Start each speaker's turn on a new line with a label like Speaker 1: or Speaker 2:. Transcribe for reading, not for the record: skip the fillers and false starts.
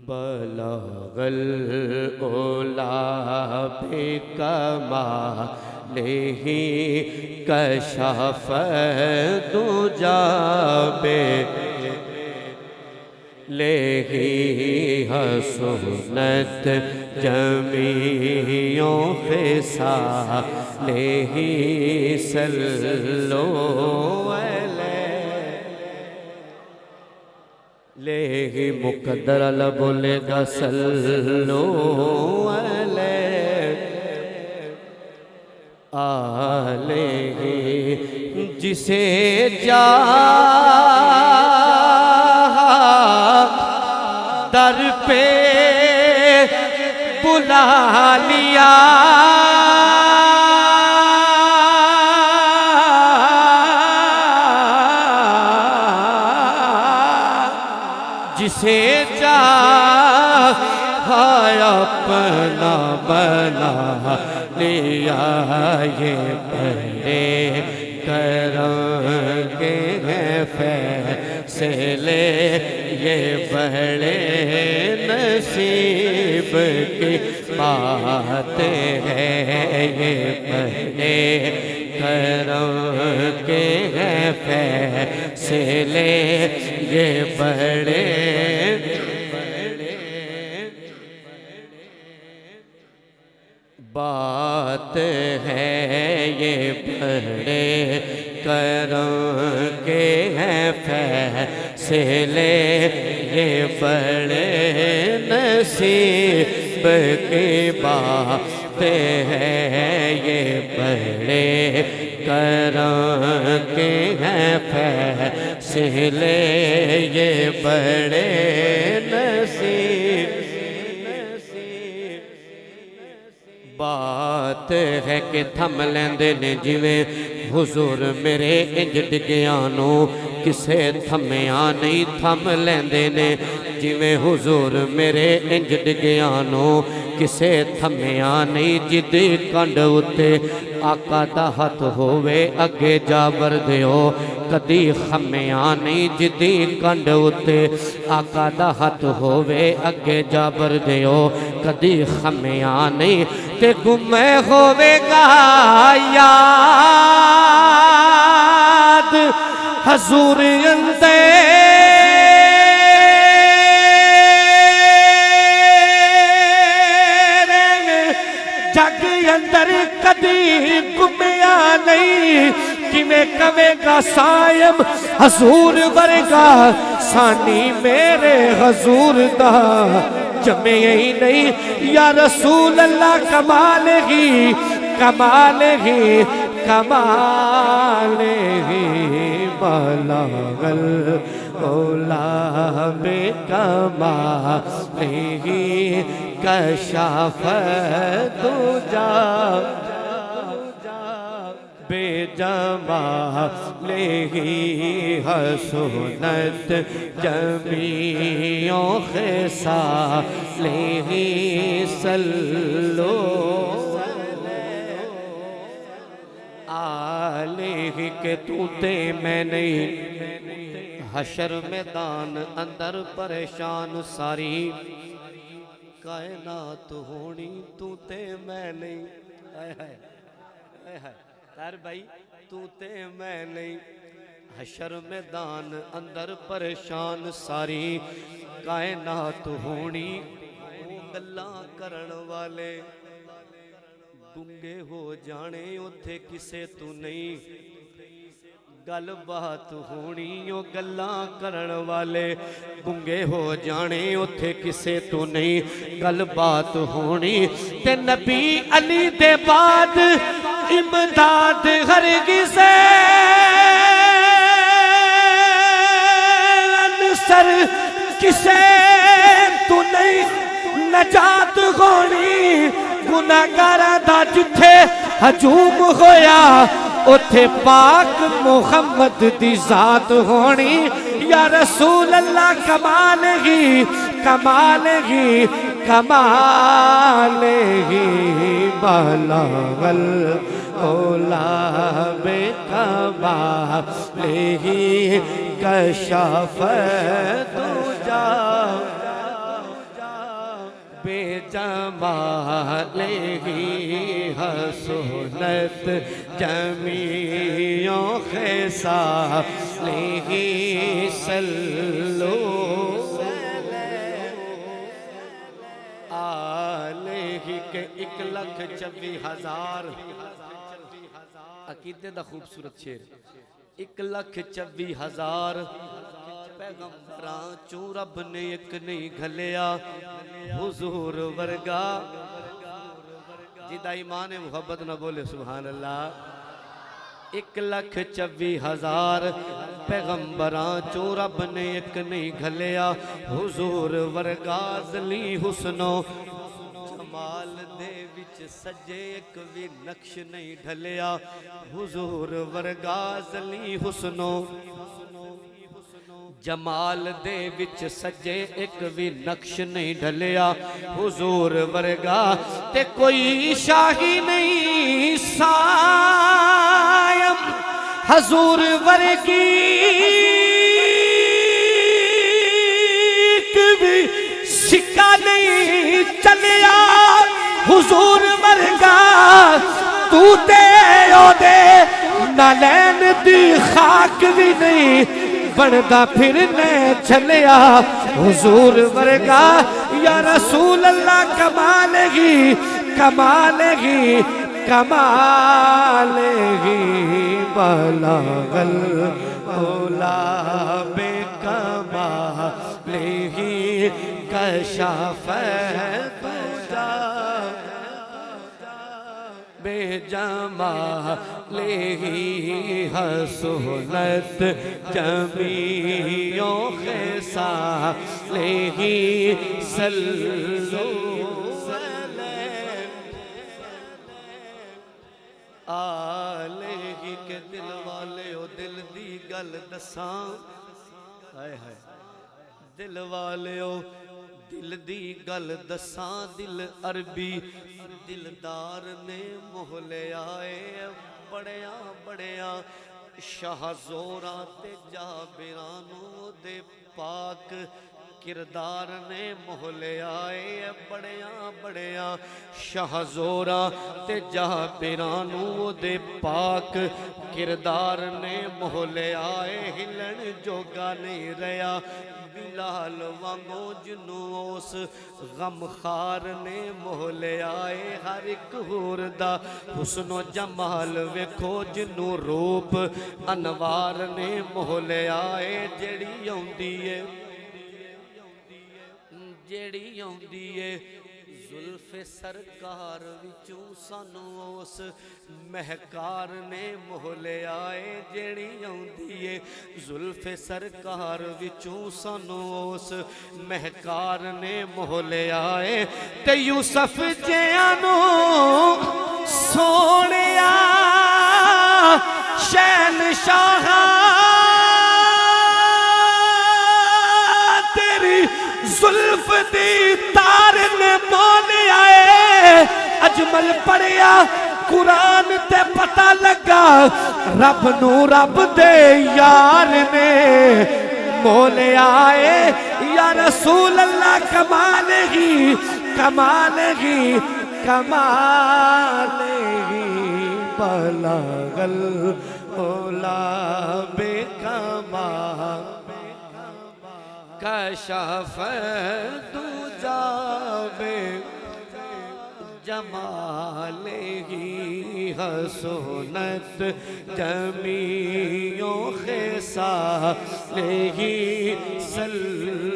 Speaker 1: بلغ العلا بکمالہ کشف الدجی بلغہ حسنت جمیع خصالہ صلو علیہ مقدر اللہ بولے گا صلو علیہ آلہ جسے چاہا در پہ بلا لیا جسے چاہا اپنا بنا لیا یہ بڑے کرم کے ہیں فیصلے یہ بڑے نصیب کی بات ہے یہ بڑے کرم کے ہیں فیصلے یہ بڑے بات ہے یہ بڑے کرم کے ہیں فیصلے یہ بڑے نصیب کی بات ہے یہ بڑے کرم کے ہیں فیصلے یہ بڑے نصیب بات ہے کہ تھم لیندے نے جویں حضور میرے انج ڈگیانو کسے تھمیا نہیں تھم لیندے نے جویں حضور میرے انج ڈگیانو کسے تھمیا نہیں جدی کنڈ اتے آقا دا ہاتھ ہووے اگے جابر دیو کدی خمیا نہیں جدی کنڈ اتے آقا دا ہاتھ ہووے اگے جابر دیو کدی خمیا نہیں تے گمے ہووے گا یاد حضور اندے جگ اندر کدی گمیا نہیں کیویں کہے گا سائم حضور ورگا سانی میرے حضور دا جمے ہی نہیں یا رسول اللہ کمال ہی کمال ہی کمال ہی بلغ العلا بکمالہ کشف الدجی بجمالہ حسنت جمیع خصالہ صلو علیہ کہ تو تے میں نہیں حشر میدان اندر پریشان ساری کائنات ہونی تو تے میں نہیں تار بھائی تو تے میں نہیں حشر میدان اندر پریشان ساری کائنات ہونی گلاں کرن والے گنگے ہو جانے اتھے کسے تو نہیں گل بات ہونی او گلاں کرن والے گنگے ہو جانے اتھے کسے تو نہیں گل بات ہونی تے نبی علی دے بعد امداد ہرگز انصر کسے تو نہیں نجات ہونی گناہگاراں دا جتھے ہجوم ہویا اتھے پاک محمد دی ذات ہونی یا رسول اللہ کمال ہی کمال ہی کمال ہی بلغ العلا بکمالہ کشف الدجی جمالہ حسنت جمیع خصالہ صلو علیہ کہ 1,24,000 عقیدے دا خوبصورت شعر 1,24,000 پیغمبران چوں رب نے ایک نہیں گھلیا حضور ورگا جیدہ ایمان محبت نہ بولے سبحان اللہ 1,24,000 پیغمبران چوں رب نے ایک نہیں گھلیا حضور ورگا ذلی حسنو جمال دے وچ سجے ایک بھی نقش نہیں ڈھلیا حضور ورگا ذلی حسنو جمال دے وچ سجے ایک بھی نقش نہیں ڈھلیا حضور ورگا تے کوئی شاہی نہیں سائم حضور ورگی بھی سکہ نہیں چلیا حضور ورگا تو تے او دے نالین دی خاک بھی نہیں بڑھدا پھرنے چلیا حضور ورگا یا رسول اللہ کمال ہی کمال ہی کمال ہی بلغ العلا بکمال ہی کشف الدجا بے جمالہ حسنت جمیع خصالہ صلو علیہ کے دل والے او دل دی گل دساں دل والے او دل دی گل دساں دل عربی دلدار نے محلے آئے بڑیاں بڑیاں شاہ زوراں تے جابرانوں دے پاک کردار نے محلے آئے بڑیاں بڑیاں شاہ زوراں تے جابرانوں دے پاک کردار نے محلے آئے ہلن جوگا نہیں رہا بلال وانگو جنوں اس غمخار نے محلے آئے ہر ایک حور دا حسن و جمال ویکھو جنوں روپ انوار نے محلے آئے جیڑی آؤندی ہے زلف سرکار وچوں سانوں اس مہکار نے محلے آئے جیڑی آؤندی ہے زلف سرکار وچوں سانوں اس مہکار نے محلے آئے تے یوسف جیانوں سونیا شہنشاہ تیری زلف دی تار نے مول آئے اجمل پڑھیا قرآن تے پتہ لگا رب نو رب دے یار نے مول آئے یا رسول اللہ کمال ہی کمال ہی کمال ہی بلغ العلا بکمال کشف الدجا بجمالہ حسنت جمیع خصالہ صلو